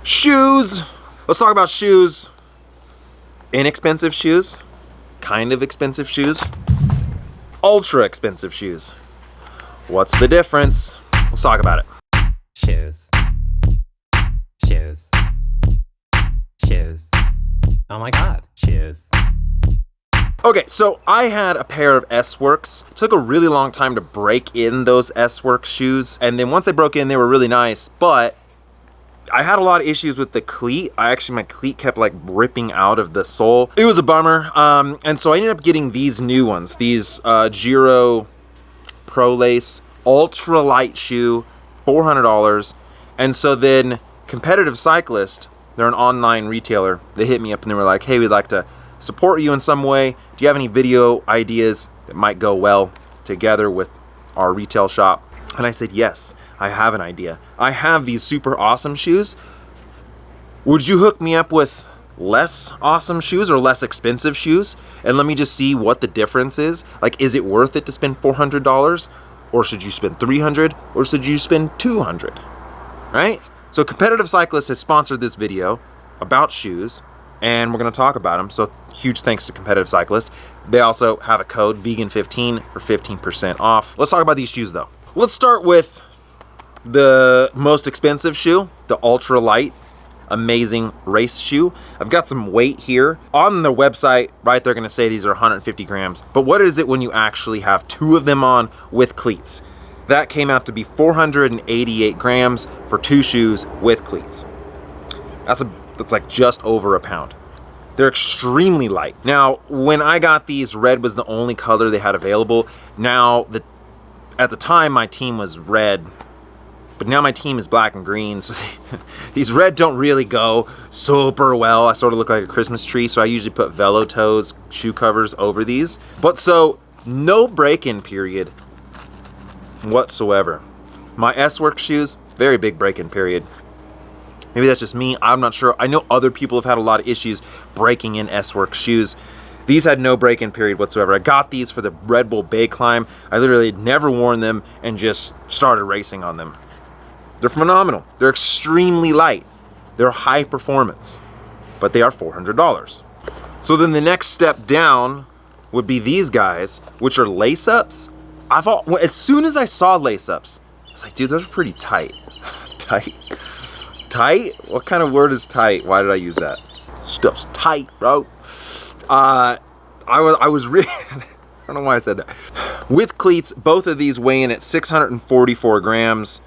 Shoes. Let's talk about shoes. Inexpensive shoes, kind of expensive shoes, ultra expensive shoes. What's the difference? Let's talk about it. Shoes. Shoes. Shoes. Oh my God, shoes. Okay, so I had a pair of S-Works. Took a really long time to break in those S-Works shoes, and then once they broke in, they were really nice, but I had a lot of issues with the cleat. My cleat kept like ripping out of the sole. It was a bummer. And so I ended up getting these new ones, these Giro Pro Lace ultralight shoe, $400. And so then Competitive Cyclist, they're an online retailer. They hit me up and they were like, hey, we'd like to support you in some way. Do you have any video ideas that might go well together with our retail shop? And I said, yes, I have an idea. I have these super awesome shoes. Would you hook me up with less awesome shoes or less expensive shoes? And let me just see what the difference is. Like, is it worth it to spend $400? Or should you spend $300? Or should you spend $200? Right? So Competitive Cyclist has sponsored this video about shoes, and we're going to talk about them. So huge thanks to Competitive Cyclist. They also have a code, vegan15, for 15% off. Let's talk about these shoes though. Let's start with the most expensive shoe, the ultralight amazing race shoe. I've got some weight here. On the website, right, they're gonna say these are 150 grams. But what is it when you actually have two of them on with cleats? That came out to be 488 grams for two shoes with cleats. That's like just over a pound. They're extremely light. Now, when I got these, red was the only color they had available. Now, at the time, my team was red, but now my team is black and green. So these red don't really go super well. I sort of look like a Christmas tree, so I usually put Velo Toes shoe covers over these. But so, no break-in period whatsoever. My S-Works shoes, very big break-in period. Maybe that's just me, I'm not sure. I know other people have had a lot of issues breaking in S-Works shoes. These had no break-in period whatsoever. I got these for the Red Bull Bay Climb. I literally had never worn them and just started racing on them. They're phenomenal. They're extremely light. They're high performance, but they are $400. So then the next step down would be these guys, which are Laceups. As soon as I saw Laceups, I was like, dude, those are pretty tight. Tight? What kind of word is tight? Why did I use that? Stuff's tight, bro. I was really, I don't know why I said that. With cleats, both of these weigh in at 644 grams,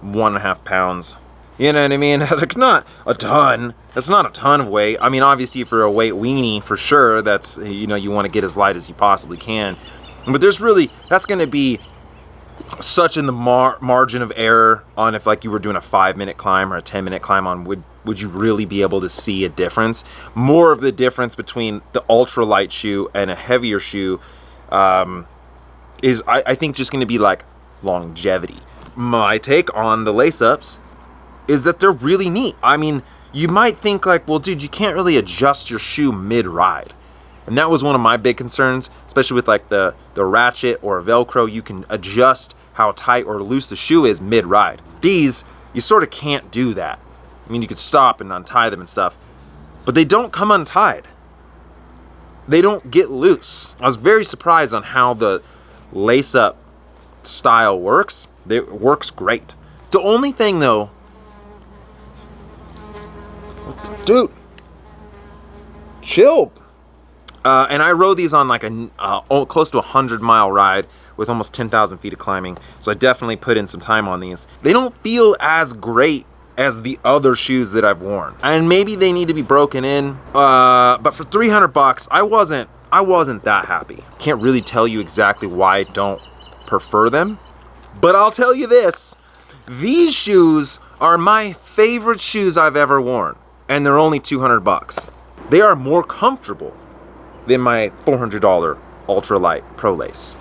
1.5 pounds. You know what I mean? Like, not a ton. That's not a ton of weight. I mean, obviously for a weight weenie, for sure, that's, you know, you want to get as light as you possibly can. But that's going to be such in the margin of error on if like you were doing a 5-minute climb or a 10-minute climb on would you really be able to see a difference? More of the difference between the ultralight shoe and a heavier shoe is I think just going to be like longevity. My take on the Laceups is that they're really neat. I mean, you might think like, well, dude, you can't really adjust your shoe mid-ride. And that was one of my big concerns, especially with like the ratchet or Velcro. You can adjust how tight or loose the shoe is mid-ride. These, you sort of can't do that. I mean, you could stop and untie them and stuff, but they don't come untied. They don't get loose. I was very surprised on how the lace-up style works. It works great. The only thing though, dude, chill. And I rode these on like a close to 100-mile ride with almost 10,000 feet of climbing. So I definitely put in some time on these. They don't feel as great as the other shoes that I've worn. And maybe they need to be broken in. But for $300, I wasn't that happy. Can't really tell you exactly why I don't prefer them. But I'll tell you this. These shoes are my favorite shoes I've ever worn. And they're only $200. They are more comfortable than my $400 ultralight Pro Lace.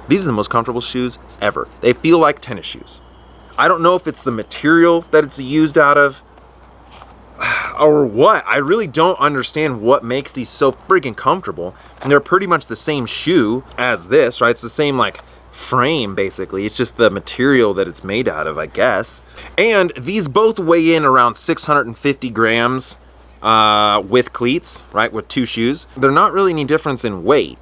These are the most comfortable shoes ever. They feel like tennis shoes. I don't know if it's the material that it's used out of or what. I really don't understand what makes these so freaking comfortable. And they're pretty much the same shoe as this, right? It's the same like frame, basically. It's just the material that it's made out of, I guess. And these both weigh in around 650 grams with cleats, right, with 2 shoes. They're not really any difference in weight.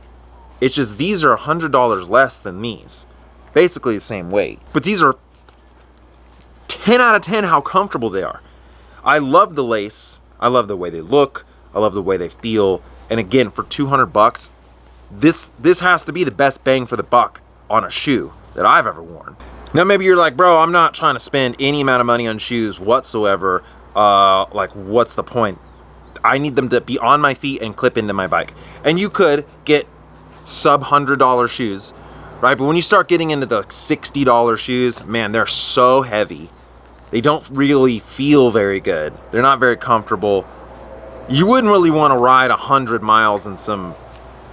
It's just these are $100 less than these. Basically the same weight. But these are 10 out of 10 how comfortable they are. I love the lace. I love the way they look. I love the way they feel. And again, for $200, this has to be the best bang for the buck on a shoe that I've ever worn. Now maybe you're like, bro, I'm not trying to spend any amount of money on shoes whatsoever. Like, what's the point? I need them to be on my feet and clip into my bike. And you could get sub $100 shoes, right? But when you start getting into the $60 shoes, man, they're so heavy. They don't really feel very good. They're not very comfortable. You wouldn't really want to ride 100 miles in some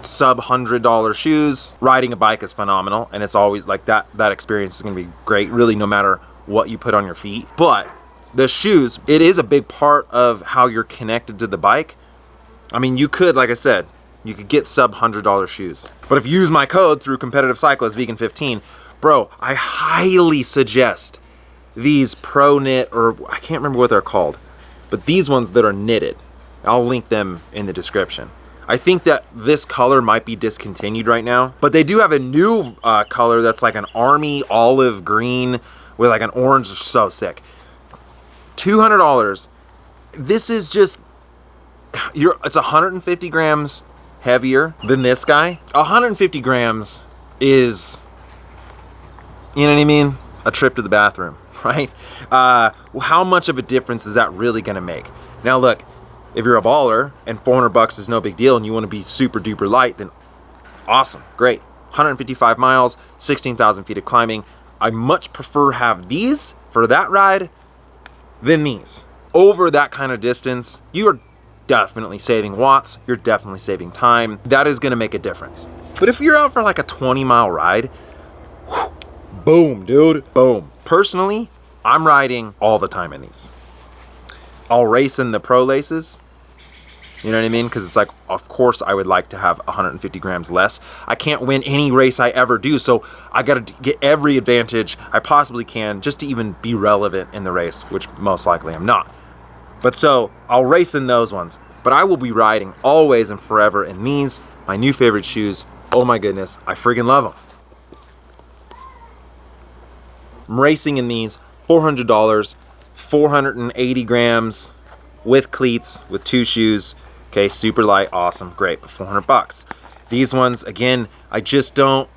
sub $100 shoes. Riding a bike is phenomenal, and it's always like that experience is going to be great, really, no matter what you put on your feet. But the shoes, it is a big part of how you're connected to the bike. I mean, you could, like I said, you could get sub $100 shoes. But if you use my code through Competitive Cyclist Vegan15, bro, I highly suggest these pro knit, or I can't remember what they're called, but these ones that are knitted. I'll link them in the description. I think that this color might be discontinued right now, but they do have a new color that's like an army olive green with like an orange. So sick. $200. This is just, it's 150 grams heavier than this guy. 150 grams is, you know what I mean? A trip to the bathroom, right? How much of a difference is that really gonna make? Now look, if you're a baller and $400 is no big deal and you want to be super duper light, then awesome, great. 155 miles, 16,000 feet of climbing. I much prefer have these for that ride than these. Over that kind of distance, you are definitely saving watts, you're definitely saving time. That is gonna make a difference. But if you're out for like a 20-mile ride, whew, boom, dude, boom. Personally, I'm riding all the time in these. I'll race in the pro laces, you know what I mean? Because it's like, of course I would like to have 150 grams less. I can't win any race I ever do, so I gotta get every advantage I possibly can just to even be relevant in the race, which most likely I'm not. But so, I'll race in those ones, but I will be riding always and forever in these, my new favorite shoes. Oh my goodness, I friggin' love them. I'm racing in these, $400, 480 grams with cleats, with 2 shoes. Okay, super light, awesome, great, but $400. These ones, again, I just don't,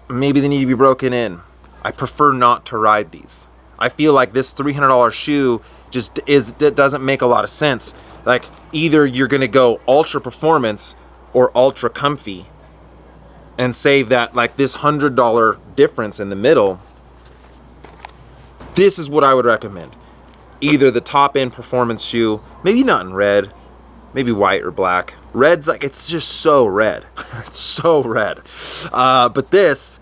maybe they need to be broken in. I prefer not to ride these. I feel like this $300 shoe just doesn't make a lot of sense. Like, either you're gonna go ultra performance or ultra comfy and save that, like, this $100 difference in the middle. This is what I would recommend. Either the top end performance shoe, maybe not in red, maybe white or black. Red's like, it's just so red. It's so red. But this,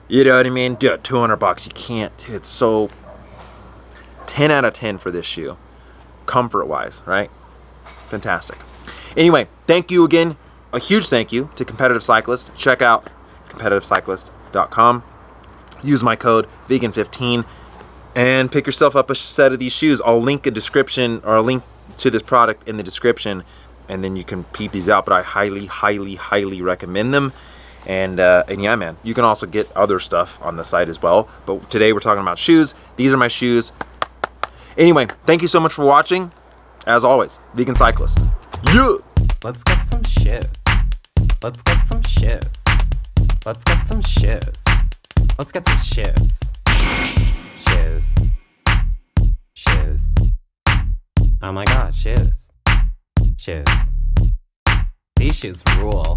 you know what I mean? Dude, $200, you can't, dude, it's so 10 out of 10 for this shoe. Comfort wise, right? Fantastic. Anyway, thank you again. A huge thank you to Competitive Cyclist. Check out competitivecyclist.com. Use my code Vegan15 and pick yourself up a set of these shoes. I'll link a description or a link to this product in the description, and then you can peep these out. But I highly, highly, highly recommend them. And yeah, man, you can also get other stuff on the site as well. But today we're talking about shoes. These are my shoes. Anyway, thank you so much for watching. As always, Vegan Cyclist. Yeah. Let's get some shoes. Let's get some shoes. Let's get some shoes. Let's get some shoes. Shoes. Shoes. Oh my god, shoes. Shoes. These shoes rule.